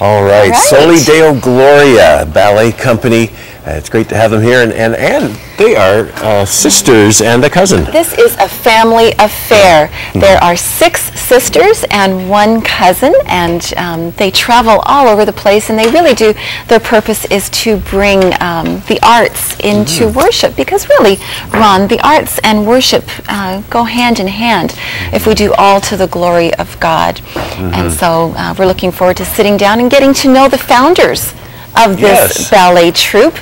All right. Soli Deo Gloria Ballet Company. It's great to have them here, and they are sisters and a cousin. This is a family affair. There are 6 sisters and 1 cousin, and they travel all over the place, and they really do, their purpose is to bring the arts into worship, because really, Ron, the arts and worship go hand in hand if we do all to the glory of God. And so we're looking forward to sitting down and getting to know the founders of this ballet troupe.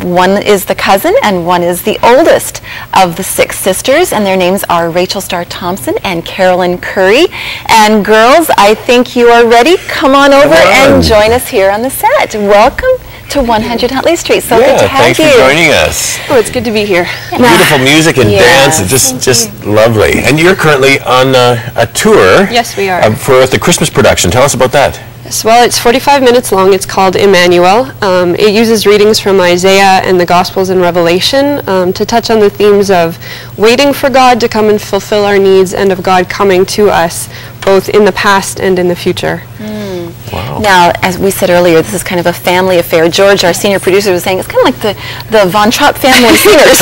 One is the cousin and one is the oldest of the 6 sisters, and their names are Rachel Starr Thompson and Carolyn Curry. And girls, I think you are ready. Come on over and join us here on the set. Welcome to 100 Huntley Street. So good to have you. Thanks for joining us. Oh, it's good to be here. Beautiful music and dance, just lovely. And you're currently on a tour. Yes, we are. For the Christmas production. Tell us about that. Yes, well, it's 45 minutes long. It's called Emmanuel. It uses readings from Isaiah and the Gospels and Revelation to touch on the themes of waiting for God to come and fulfill our needs, and of God coming to us both in the past and in the future. Wow. Now, as we said earlier, this is kind of a family affair. George, our senior producer, was saying it's kind of like the Von Trapp family singers,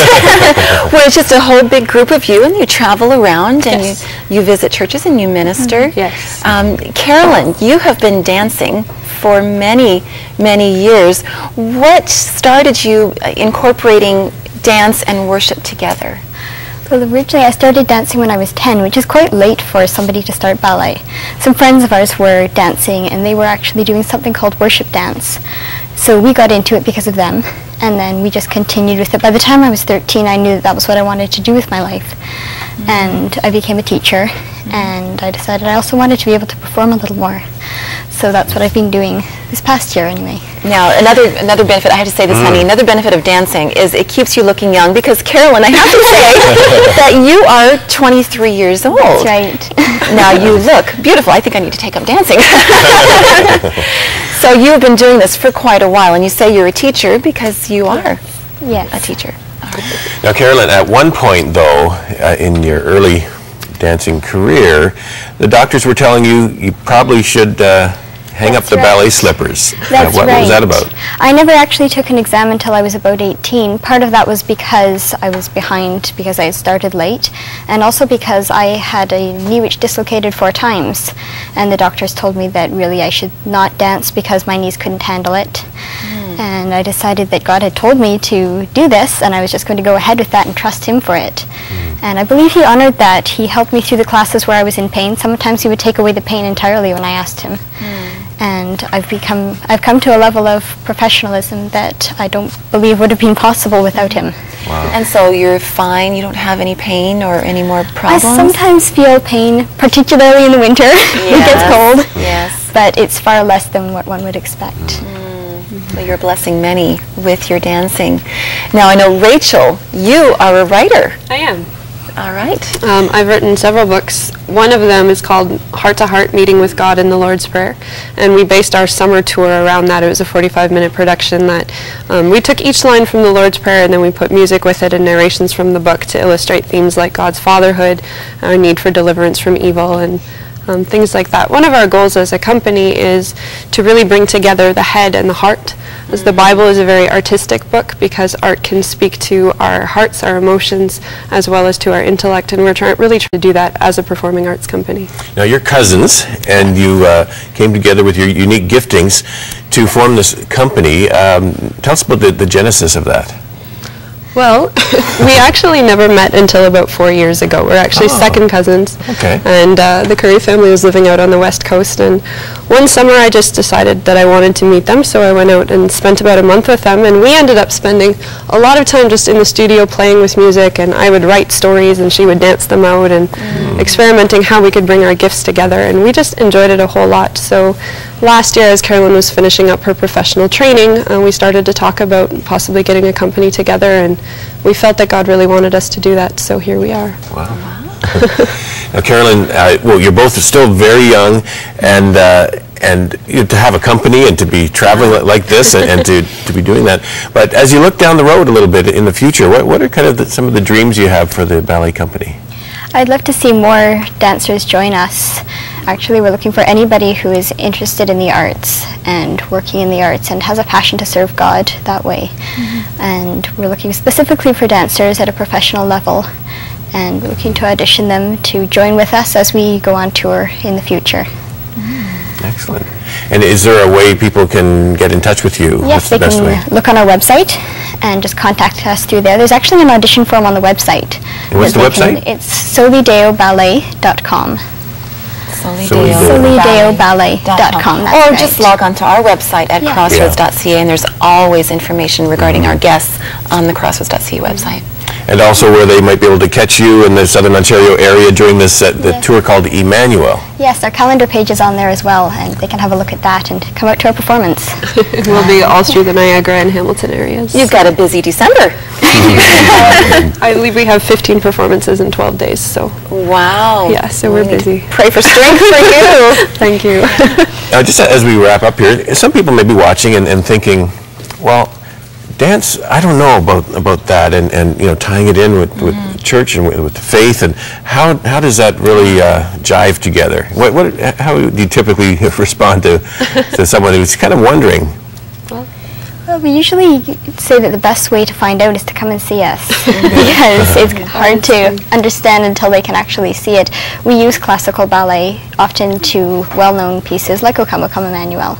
where it's just a whole big group of you, and you travel around, and you visit churches and you minister. Yes. Carolyn, you have been dancing for many, many years. What started you incorporating dance and worship together? Well, originally I started dancing when I was 10, which is quite late for somebody to start ballet. Some friends of ours were dancing, and they were actually doing something called worship dance. So we got into it because of them, and then we just continued with it. By the time I was 13, I knew that was what I wanted to do with my life. And I became a teacher, and I decided I also wanted to be able to perform a little more. So that's what I've been doing this past year anyway. Now, another benefit, I have to say this, honey, another benefit of dancing is it keeps you looking young, because Carolyn, I have to say that you are 23 years old. That's right. Now, you look beautiful. I think I need to take up dancing. So you have been doing this for quite a while, and you say you're a teacher because you are a teacher. Now, Carolyn, at one point, though, in your early dancing career, the doctors were telling you you probably should hang up the ballet slippers. What was that about? I never actually took an exam until I was about 18. Part of that was because I was behind, because I had started late, and also because I had a knee which dislocated 4 times, and the doctors told me that really I should not dance because my knees couldn't handle it. And I decided that God had told me to do this, and I was just going to go ahead with that and trust Him for it. And I believe He honored that. He helped me through the classes where I was in pain. Sometimes He would take away the pain entirely when I asked Him. And I've come to a level of professionalism that I don't believe would have been possible without Him. Wow. And so you're fine, you don't have any pain or any more problems? I sometimes feel pain, particularly in the winter. It gets cold. Yes. But it's far less than what one would expect. Well, you're blessing many with your dancing. Now, I know, Rachel, you are a writer. I am. All right. I've written several books. One of them is called Heart to Heart, Meeting with God in the Lord's Prayer, and we based our summer tour around that. It was a 45-minute production that we took each line from the Lord's Prayer, and then we put music with it and narrations from the book to illustrate themes like God's fatherhood, our need for deliverance from evil, and things like that. One of our goals as a company is to really bring together the head and the heart, as the Bible is a very artistic book, because art can speak to our hearts, our emotions, as well as to our intellect, and we're really trying to do that as a performing arts company. Now, you're cousins, and you came together with your unique giftings to form this company. Tell us about the genesis of that. Well, we actually never met until about 4 years ago. We're actually second cousins. Okay. And the Curry family was living out on the West Coast, and one summer I just decided that I wanted to meet them, so I went out and spent about a month with them, and we ended up spending a lot of time just in the studio playing with music, and I would write stories and she would dance them out, and experimenting how we could bring our gifts together, and we just enjoyed it a whole lot. So last year, as Carolyn was finishing up her professional training, we started to talk about possibly getting a company together, and we felt that God really wanted us to do that, so here we are. Wow. Now, Carolyn, well, you're both still very young, and to have a company and to be traveling like this and to be doing that. But as you look down the road a little bit in the future, what are kind of some of the dreams you have for the ballet company? I'd love to see more dancers join us. Actually, we're looking for anybody who is interested in the arts and working in the arts and has a passion to serve God that way. And we're looking specifically for dancers at a professional level, and we're looking to audition them to join with us as we go on tour in the future. Excellent. And is there a way people can get in touch with you? Yes, they can look on our website and just contact us through there. There's actually an audition form on the website. And what's the website? It's solideoballet.com. Solideoballet.com. Or just log on to our website at crossroads.ca, and there's always information regarding our guests on the crossroads.ca website. And also where they might be able to catch you in the Southern Ontario area during this the tour called Emmanuel. Yes, our calendar page is on there as well, and they can have a look at that and come out to our performance. We'll be all through the Niagara and Hamilton areas. You've got a busy December. I believe we have 15 performances in 12 days, so. Wow. Yeah, so we're busy. Pray for strength for you. Thank you. Just as we wrap up here, some people may be watching and thinking, well, dance, I don't know about that, and you know, tying it in with church and with faith, and how does that really jive together? How do you typically respond to someone who's kind of wondering? Well, we usually say that the best way to find out is to come and see us, because it's hard to understand until they can actually see it. We use classical ballet often to well-known pieces like O Come, O Come, Emmanuel,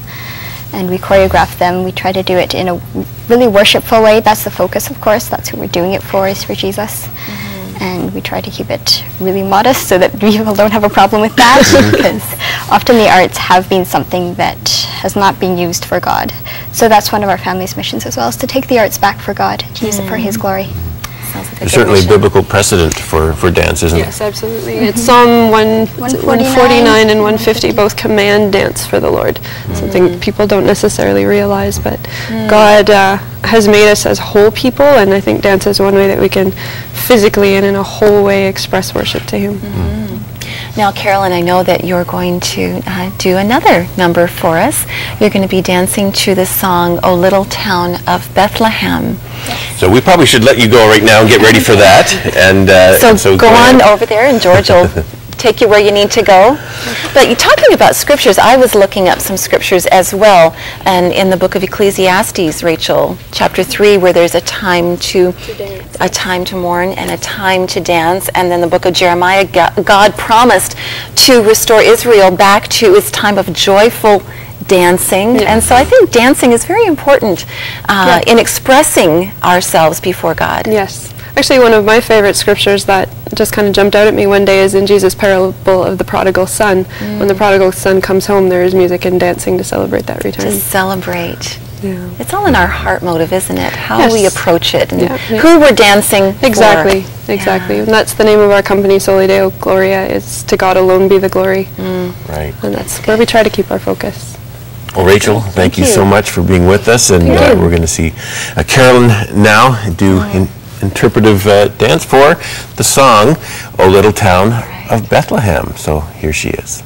and we choreograph them. We try to do it in a really worshipful way. That's the focus, of course. That's who we're doing it for, is for Jesus. And we try to keep it really modest so that people don't have a problem with that, because often the arts have been something that has not been used for God. So that's one of our family's missions as well, is to take the arts back for God, to use it for His glory. There's certainly a biblical precedent for dance, isn't it? Yes, absolutely. It's Psalm 149 and 150 both command dance for the Lord. Something people don't necessarily realize, but God has made us as whole people, and I think dance is one way that we can physically and in a whole way express worship to Him. Now, Carolyn, I know that you're going to do another number for us. You're going to be dancing to the song, O Little Town of Bethlehem. So we probably should let you go right now and get ready for that. And so go on over there, and George will take you where you need to go. But you're talking about scriptures. I was looking up some scriptures as well, and in the book of Ecclesiastes, Rachel, chapter 3, where there's a time to mourn and a time to dance, and then the book of Jeremiah, God promised to restore Israel back to its time of joyful dancing. And so I think dancing is very important in expressing ourselves before God. Yes. Actually, one of my favorite scriptures that just kind of jumped out at me one day is in Jesus' parable of the prodigal son. When the prodigal son comes home, there is music and dancing to celebrate that return. To celebrate. Yeah. It's all in our heart motive, isn't it? How we approach it, and Yeah. who we're dancing Exactly, for. exactly. Yeah. And that's the name of our company, Soli Deo Gloria. It's to God alone be the glory. Right. And that's where we try to keep our focus. Well, Rachel, thank you so much for being with us, and we're going to see Carolyn now do interpretive dance for the song, O Little Town of Bethlehem. So here she is.